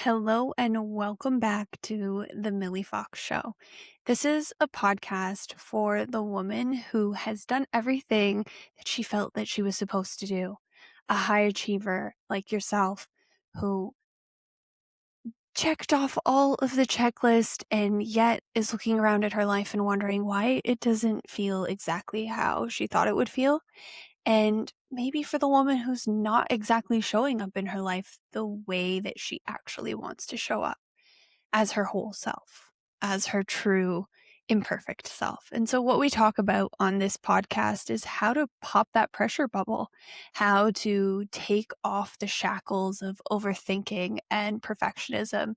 Hello and welcome back to the Millie Fox Show. This is a podcast for the woman who has done everything that she felt that she was supposed to do. A high achiever like yourself who checked off all of the checklist and yet is looking around at her life and wondering why it doesn't feel exactly how she thought it would feel. And maybe for the woman who's not exactly showing up in her life the way that she actually wants to show up as her whole self, as her true imperfect self. And so, what we talk about on this podcast is how to pop that pressure bubble, how to take off the shackles of overthinking and perfectionism.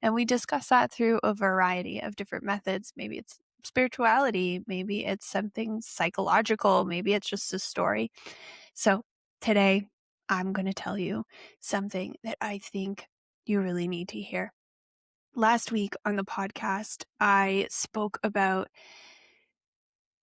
And we discuss that through a variety of different methods. Maybe it's spirituality, maybe it's something psychological, maybe it's just a story. So, today, I'm going to tell you something that I think you really need to hear. Last week on the podcast, I spoke about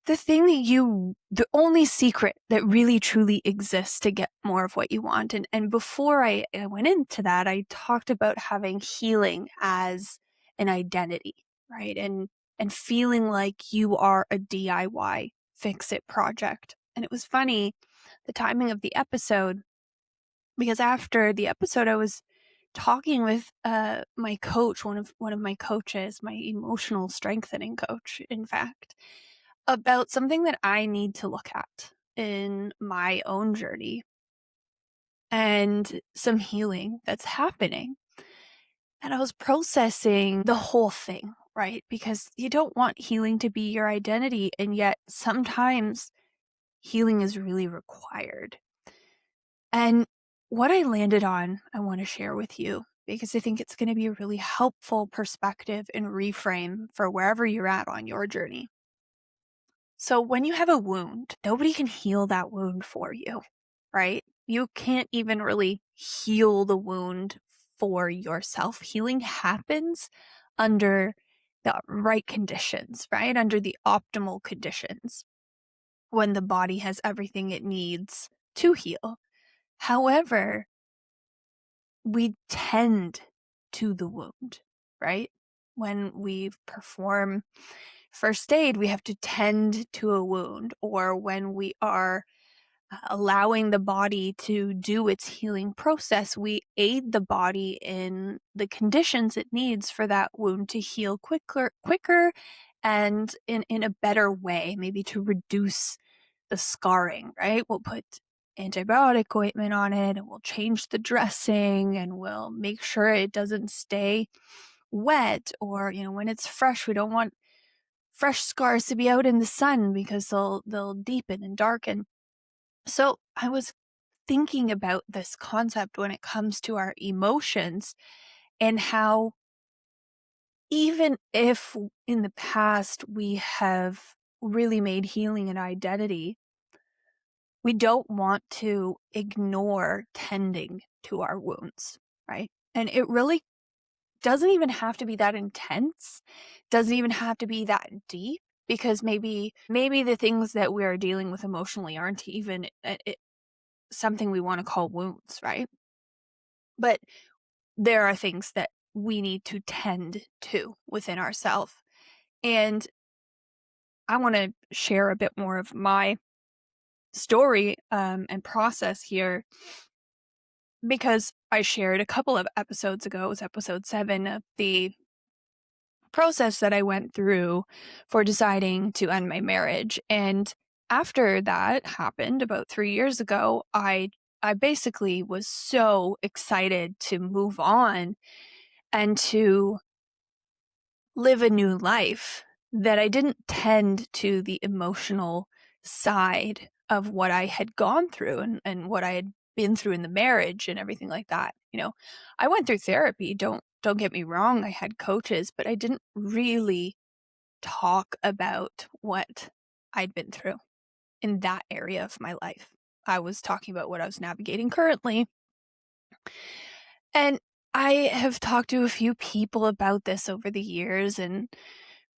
the only secret that really truly exists to get more of what you want. And before I went into that, I talked about having healing as an identity, right? And feeling like you are a DIY fix it project. And it was funny, the timing of the episode, because after the episode, I was talking with my coach, one of my coaches, my emotional strengthening coach, in fact, about something that I need to look at in my own journey and some healing that's happening. And I was processing the whole thing, right? Because you don't want healing to be your identity, and yet sometimes healing is really required. And what I landed on, I want to share with you because I think it's going to be a really helpful perspective and reframe for wherever you're at on your journey. So, when you have a wound, nobody can heal that wound for you, right? You can't even really heal the wound for yourself. Healing happens under the right conditions, right? Under the optimal conditions when the body has everything it needs to heal. However, we tend to the wound, right? When we perform first aid, we have to tend to a wound, or when we are allowing the body to do its healing process, we aid the body in the conditions it needs for that wound to heal quicker and in a better way, maybe to reduce the scarring, right? We'll put antibiotic ointment on it and we'll change the dressing and we'll make sure it doesn't stay wet, or when it's fresh, we don't want fresh scars to be out in the sun because they'll deepen and darken. So I was thinking about this concept when it comes to our emotions and how even if in the past we have really made healing an identity, we don't want to ignore tending to our wounds, right? And it really doesn't even have to be that intense, doesn't even have to be that deep, because maybe the things that we are dealing with emotionally aren't even something we want to call wounds, right? But there are things that we need to tend to within ourselves. And I want to share a bit more of my story and process here, because I shared a couple of episodes ago, it was episode 7, of the process that I went through for deciding to end my marriage. And after that happened about 3 years ago, I basically was so excited to move on and to live a new life that I didn't tend to the emotional side of what I had gone through and what I had been through in the marriage and everything like that. I went through therapy, don't get me wrong, I had coaches, but I didn't really talk about what I'd been through in that area of my life. I was talking about what I was navigating currently. And I have talked to a few people about this over the years, and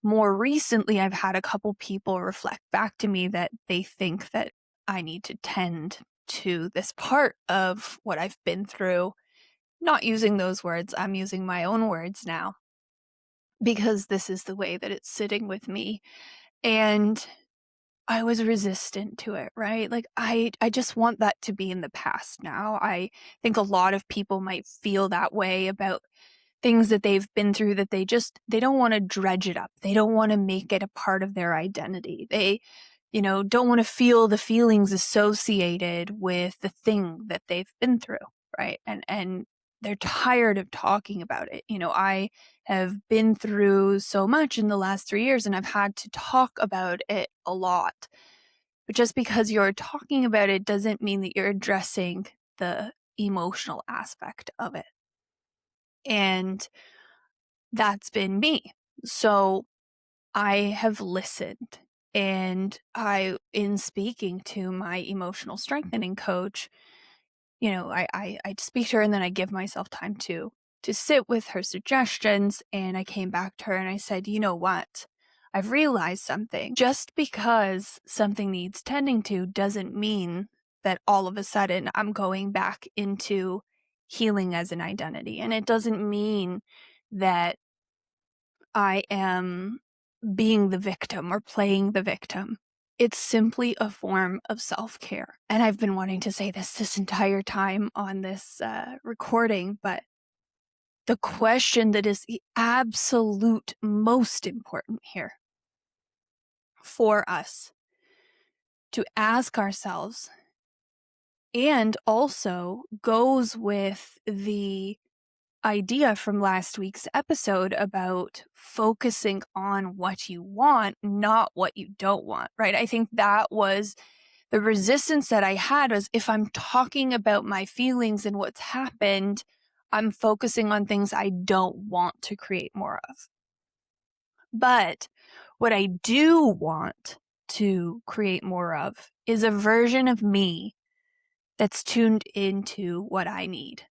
more recently, I've had a couple people reflect back to me that they think that I need to tend to this part of what I've been through not using those words. I'm using my own words now because this is the way that it's sitting with me. And I was resistant to it, right? Like I just want that to be in the past now. I think a lot of people might feel that way about things that they've been through, that they don't want to dredge it up. They don't want to make it a part of their identity. They, don't want to feel the feelings associated with the thing that they've been through, right? And they're tired of talking about it. I have been through so much in the last 3 years, and I've had to talk about it a lot. But just because you're talking about it doesn't mean that you're addressing the emotional aspect of it. And that's been me. So I have listened, and in speaking to my emotional strengthening coach, I speak to her, and then I give myself time to sit with her suggestions. And I came back to her and I said, you know what? I've realized something. Just because something needs tending to doesn't mean that all of a sudden I'm going back into healing as an identity. And it doesn't mean that I am being the victim or playing the victim. It's simply a form of self-care. And I've been wanting to say this entire time on this recording, but the question that is the absolute most important here for us to ask ourselves, and also goes with the idea from last week's episode about focusing on what you want, not what you don't want, right? I think that was the resistance that I had, was if I'm talking about my feelings and what's happened, I'm focusing on things I don't want to create more of. But what I do want to create more of is a version of me that's tuned into what I need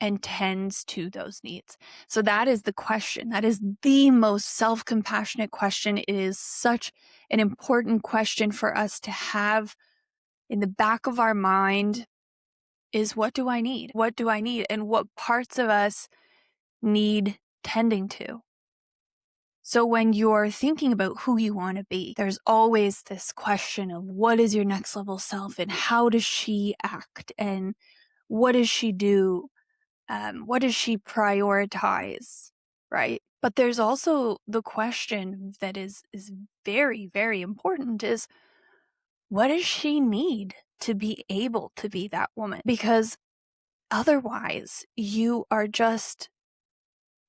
and tends to those needs. So that is the question. That is the most self-compassionate question. It is such an important question for us to have in the back of our mind, is what do I need? What do I need? And what parts of us need tending to? So when you're thinking about who you want to be, there's always this question of what is your next level self, and how does she act, and what does she do? What does she prioritize, right? But there's also the question that is very, very important, is what does she need to be able to be that woman? Because otherwise, you are just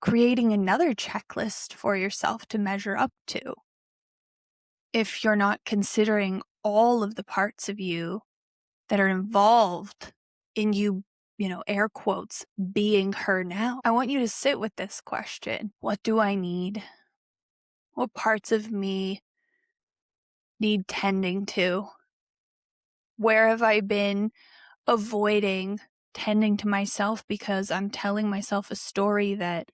creating another checklist for yourself to measure up to. If you're not considering all of the parts of you that are involved in you, air quotes, being her now. I want you to sit with this question. What do I need? What parts of me need tending to? Where have I been avoiding tending to myself because I'm telling myself a story that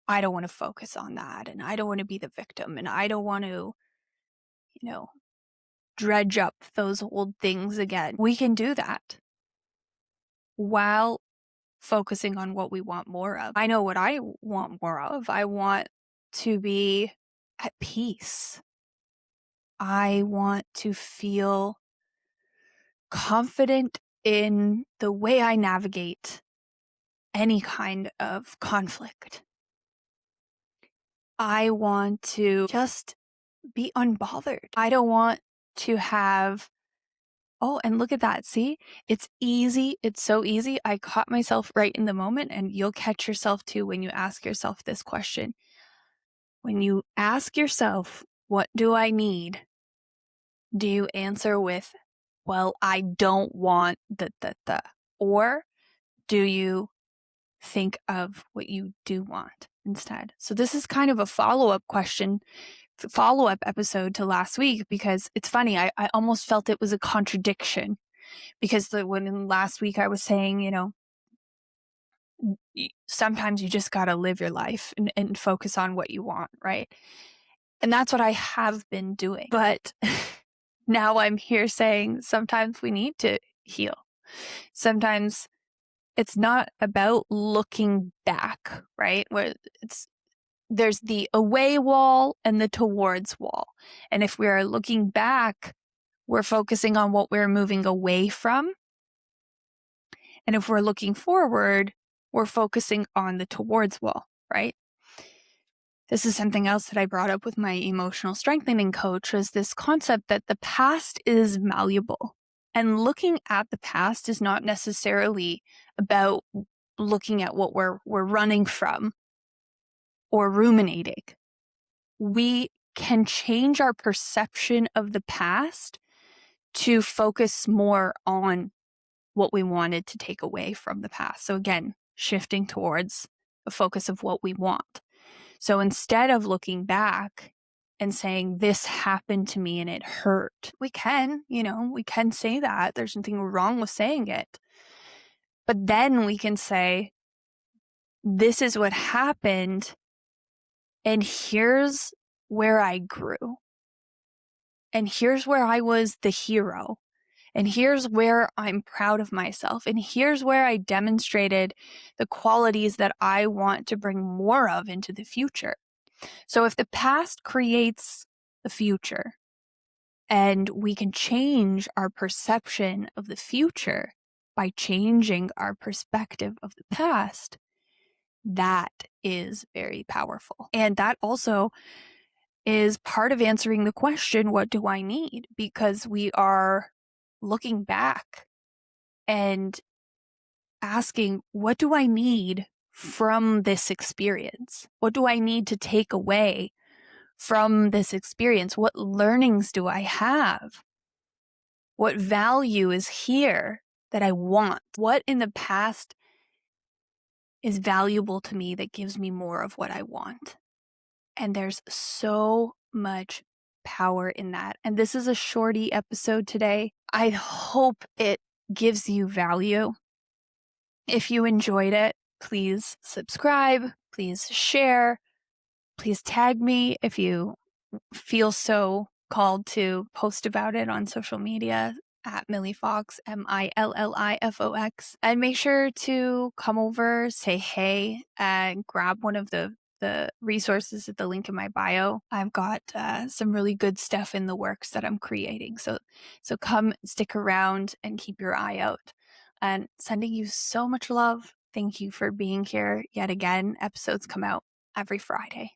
I don't want to focus on that, and I don't want to be the victim, and I don't want to, dredge up those old things again? We can do that while focusing on what we want more of. I know what I want more of. I want to be at peace. I want to feel confident in the way I navigate any kind of conflict. I want to just be unbothered. I don't want to have, oh, and look at that. See, it's easy. It's so easy. I caught myself right in the moment, and you'll catch yourself too when you ask yourself this question. When you ask yourself, what do I need? Do you answer with, well, I don't want the. Or do you think of what you do want instead? So this is kind of a follow-up episode to last week, because it's funny, I almost felt it was a contradiction, because when last week I was saying, sometimes you just got to live your life and focus on what you want, right? And that's what I have been doing. But now I'm here saying sometimes we need to heal. Sometimes it's not about looking back, right? There's the away wall and the towards wall. And if we are looking back, we're focusing on what we're moving away from. And if we're looking forward, we're focusing on the towards wall, right? This is something else that I brought up with my emotional strengthening coach, was this concept that the past is malleable. And looking at the past is not necessarily about looking at what we're running from or ruminating. We can change our perception of the past to focus more on what we wanted to take away from the past. So again, shifting towards a focus of what we want. So instead of looking back and saying, this happened to me and it hurt, we can say that. There's nothing wrong with saying it. But then we can say, this is what happened, and here's where I grew. And here's where I was the hero. And here's where I'm proud of myself. And here's where I demonstrated the qualities that I want to bring more of into the future. So if the past creates the future, and we can change our perception of the future by changing our perspective of the past, that is very powerful. And that also is part of answering the question, what do I need? Because we are looking back and asking, what do I need from this experience? What do I need to take away from this experience? What learnings do I have? What value is here that I want? What in the past is valuable to me that gives me more of what I want? And there's so much power in that. And this is a shorty episode today. I hope it gives you value. If you enjoyed it, please subscribe, please share, please tag me if you feel so called to post about it on social media at Millie Fox, MILLIFOX. And make sure to come over, say hey, and grab one of the resources at the link in my bio. I've got some really good stuff in the works that I'm creating. So come stick around and keep your eye out. And sending you so much love. Thank you for being here yet again. Episodes come out every Friday.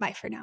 Bye for now.